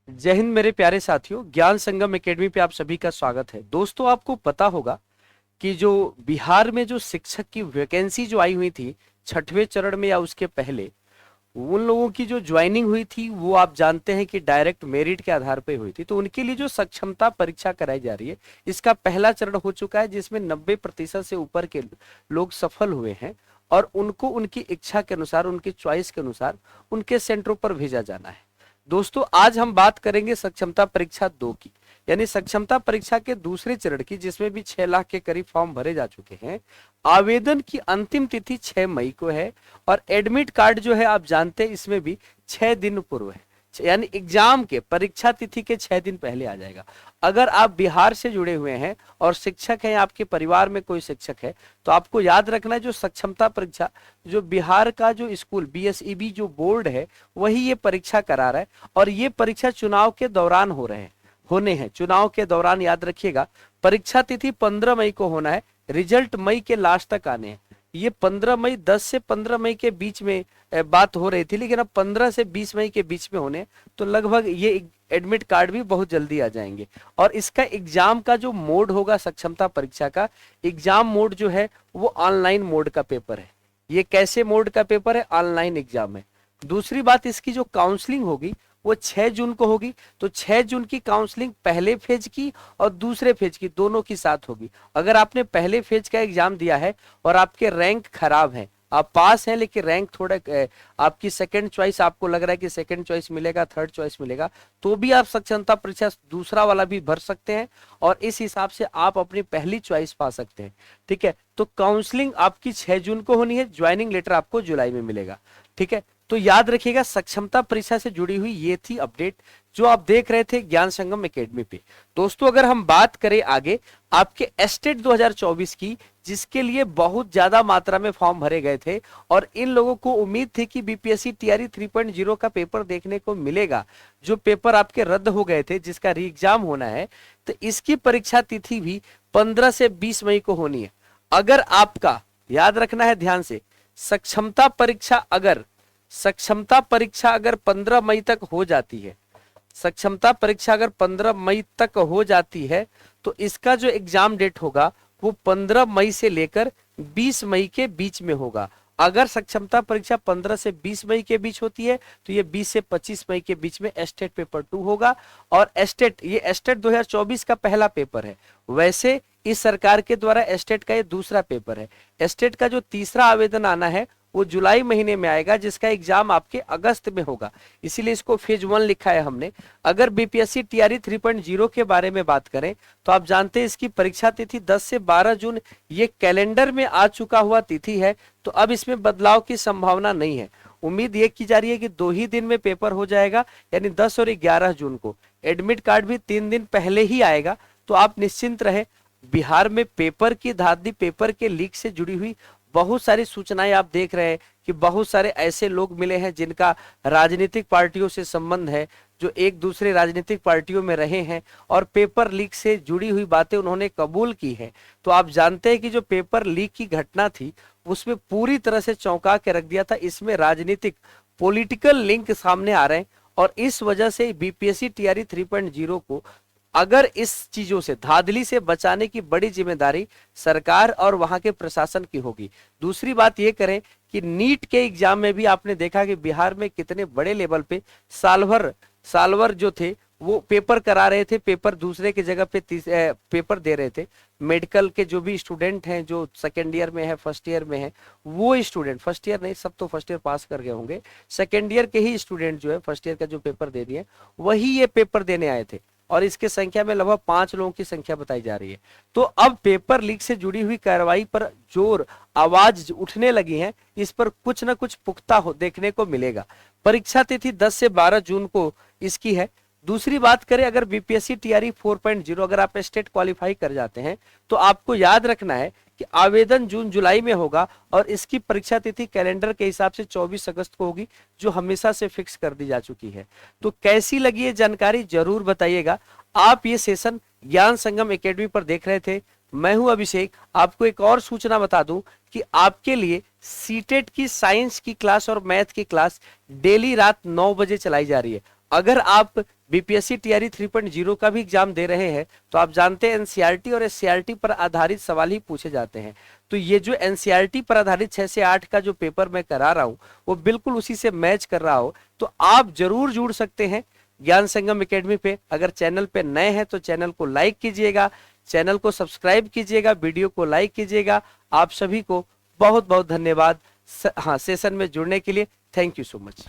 जय हिंद मेरे प्यारे साथियों, ज्ञान संगम एकेडमी पे आप सभी का स्वागत है। दोस्तों, आपको पता होगा कि जो बिहार में जो शिक्षक की वैकेंसी जो आई हुई थी छठवें चरण में या उसके पहले, उन लोगों की जो ज्वाइनिंग हुई थी वो आप जानते हैं कि डायरेक्ट मेरिट के आधार पर हुई थी। तो उनके लिए जो सक्षमता परीक्षा कराई जा रही है, इसका पहला चरण हो चुका है, जिसमें 90% से ऊपर के लोग सफल हुए हैं और उनको उनकी इच्छा के अनुसार, उनकी चॉइस के अनुसार उनके सेंटरों पर भेजा जाना है। दोस्तों, आज हम बात करेंगे सक्षमता परीक्षा 2 की, यानी सक्षमता परीक्षा के दूसरे चरण की, जिसमें भी 6 लाख के करीब फॉर्म भरे जा चुके हैं। आवेदन की अंतिम तिथि 6 मई को है और एडमिट कार्ड जो है आप जानते हैं इसमें भी 6 दिन पूर्व है, यानी एग्जाम के परीक्षा तिथि के 6 दिन पहले आ जाएगा। अगर आप बिहार से जुड़े हुए हैं और शिक्षक हैं, आपके परिवार में कोई शिक्षक है, तो आपको याद रखना है जो सक्षमता परीक्षा, जो बिहार का जो स्कूल बीएसईबी जो बोर्ड है वही ये परीक्षा करा रहा है और ये परीक्षा चुनाव के दौरान होने हैं। चुनाव के दौरान याद रखिएगा, परीक्षा तिथि 15 मई को होना है, रिजल्ट मई के लास्ट तक आने हैं। ये 15 मई 10 से 15 मई के बीच में बात हो रही थी, लेकिन अब 15 से 20 मई के बीच में होने, तो लगभग ये एडमिट कार्ड भी बहुत जल्दी आ जाएंगे। और इसका एग्जाम का जो मोड होगा, सक्षमता परीक्षा का एग्जाम मोड जो है वो ऑनलाइन मोड का पेपर है। ये कैसे मोड का पेपर है? ऑनलाइन एग्जाम है। दूसरी बात, इसकी जो काउंसलिंग होगी वो 6 जून को होगी। तो 6 जून की काउंसलिंग पहले फेज की और दूसरे फेज की दोनों की साथ होगी। अगर आपने पहले फेज का एग्जाम दिया है और आपके रैंक खराब है, आप पास हैं लेकिन रैंक थोड़ा आपकी सेकंड चॉइस, आपको लग रहा है कि सेकंड चॉइस मिलेगा, थर्ड चॉइस मिलेगा, तो भी आप सक्षमता परीक्षा दूसरा वाला भी भर सकते हैं और इस हिसाब से आप अपनी पहली चॉइस पा सकते हैं। ठीक है, तो काउंसलिंग आपकी 6 जून को होनी है, ज्वाइनिंग लेटर आपको जुलाई में मिलेगा। ठीक है, तो याद रखिएगा, सक्षमता परीक्षा से जुड़ी हुई ये थी अपडेट जो आप देख रहे थे ज्ञान संगम एकेडमी पे। दोस्तों, अगर हम बात करें आगे आपके एस्टेट 2024 की, जिसके लिए बहुत ज्यादा मात्रा में फॉर्म भरे गए थे और इन लोगों को उम्मीद थी कि बीपीएससी टीआरई 3.0 का पेपर देखने को मिलेगा, जो पेपर आपके रद्द हो गए थे, जिसका री एग्जाम होना है, तो इसकी परीक्षा तिथि भी 15 से 20 मई को होनी है। अगर आपका, याद रखना है ध्यान से, सक्षमता परीक्षा अगर 15 मई तक हो जाती है, सक्षमता परीक्षा अगर 15 मई तक हो जाती है, तो इसका जो एग्जाम डेट होगा वो 15 मई से लेकर 20 मई के बीच में होगा। अगर सक्षमता परीक्षा 15 से 20 मई के बीच होती है तो ये 20 से 25 मई के बीच में एस्टेट पेपर 2 होगा। और ये एस्टेट 2024 का पहला पेपर है। वैसे इस सरकार के द्वारा एस्टेट का ये दूसरा पेपर है। एस्टेट का जो तीसरा आवेदन आना है वो जुलाई महीने में आएगा, जिसका एग्जाम आपके अगस्त में होगा, इसीलिए इसको फेज 1 लिखा है हमने। अगर बीपीएससी टीआरई 3.0 के बारे में बात करें तो आप जानते हैं इसकी परीक्षा तिथि 10 से 12 जून ये कैलेंडर में आ चुका हुआ तिथि है, तो अब इसमें बदलाव की संभावना नहीं है। उम्मीद ये की जा रही है कि 2 ही दिन में पेपर हो जाएगा, यानी 10 और 11 जून को। एडमिट कार्ड भी 3 दिन पहले ही आएगा, तो आप निश्चिंत रहे। बिहार में पेपर की धांधली, पेपर के लीक से जुड़ी हुई बहुत सारी सूचनाएं आप देख रहे हैं कि बहुत सारे ऐसे लोग मिले हैं जिनका राजनीतिक पार्टियों से संबंध है, जो एक दूसरे राजनीतिक पार्टियों में रहे हैं और पेपर लीक से जुड़ी हुई बातें उन्होंने कबूल की हैं। तो आप जानते हैं कि जो पेपर लीक की घटना थी उसमें पूरी तरह से चौंका के रख दिया था। इसमें राजनीतिक पॉलिटिकल लिंक सामने आ रहे हैं और इस वजह से बीपीएससी टीआरई 3.0 को, अगर इस चीजों से, धांधली से बचाने की बड़ी जिम्मेदारी सरकार और वहां के प्रशासन की होगी। दूसरी बात ये करें कि नीट के एग्जाम में भी आपने देखा कि बिहार में कितने बड़े लेवल पे साल भर जो थे वो पेपर करा रहे थे, पेपर दूसरे की जगह पे पेपर दे रहे थे। मेडिकल के जो भी स्टूडेंट हैं, जो सेकेंड ईयर में है, फर्स्ट ईयर में है, वो स्टूडेंट, फर्स्ट ईयर नहीं, सब तो फर्स्ट ईयर पास कर गए होंगे, सेकेंड ईयर के ही स्टूडेंट जो है फर्स्ट ईयर का जो पेपर दे दिए, वही ये पेपर देने आए थे और इसके संख्या में लगभग 5 लोगों की संख्या बताई जा रही है। तो अब पेपर लीक से जुड़ी हुई कार्रवाई पर आवाज उठने लगी है, इस पर कुछ ना कुछ पुख्ता देखने को मिलेगा। परीक्षा तिथि 10 से 12 जून को इसकी है। दूसरी बात करें, अगर बीपीएससी टीआरई 4.0 अगर आप स्टेट क्वालिफाई कर जाते हैं तो आपको याद रखना है कि आवेदन जून जुलाई में होगा और इसकी परीक्षा तिथि कैलेंडर के हिसाब से 24 अगस्त को होगी, जो हमेशा से फिक्स कर दी जा चुकी है। तो कैसी लगी ये जानकारी जरूर बताइएगा। आप ये सेशन ज्ञान संगम एकेडमी पर देख रहे थे, मैं हूं अभिषेक। आपको एक और सूचना बता दूं कि आपके लिए सीटेट की साइंस की क्लास और मैथ की क्लास डेली रात 9 बजे चलाई जा रही है। अगर आप बीपीएससी टीआरई 3.0 का भी एग्जाम दे रहे हैं तो आप जानते हैं एनसीईआरटी और एससीईआरटी पर आधारित सवाल ही पूछे जाते हैं। तो ये जो एनसीईआरटी पर आधारित 6 से 8 का जो पेपर मैं करा रहा हूं वो बिल्कुल उसी से मैच कर रहा हो, तो आप जरूर जुड़ सकते हैं ज्ञान संगम एकेडमी पे। अगर चैनल पे नए हैं तो चैनल को लाइक कीजिएगा, चैनल को सब्सक्राइब कीजिएगा, वीडियो को लाइक कीजिएगा। आप सभी को बहुत बहुत धन्यवाद हाँ सेशन में जुड़ने के लिए। Thank you so much.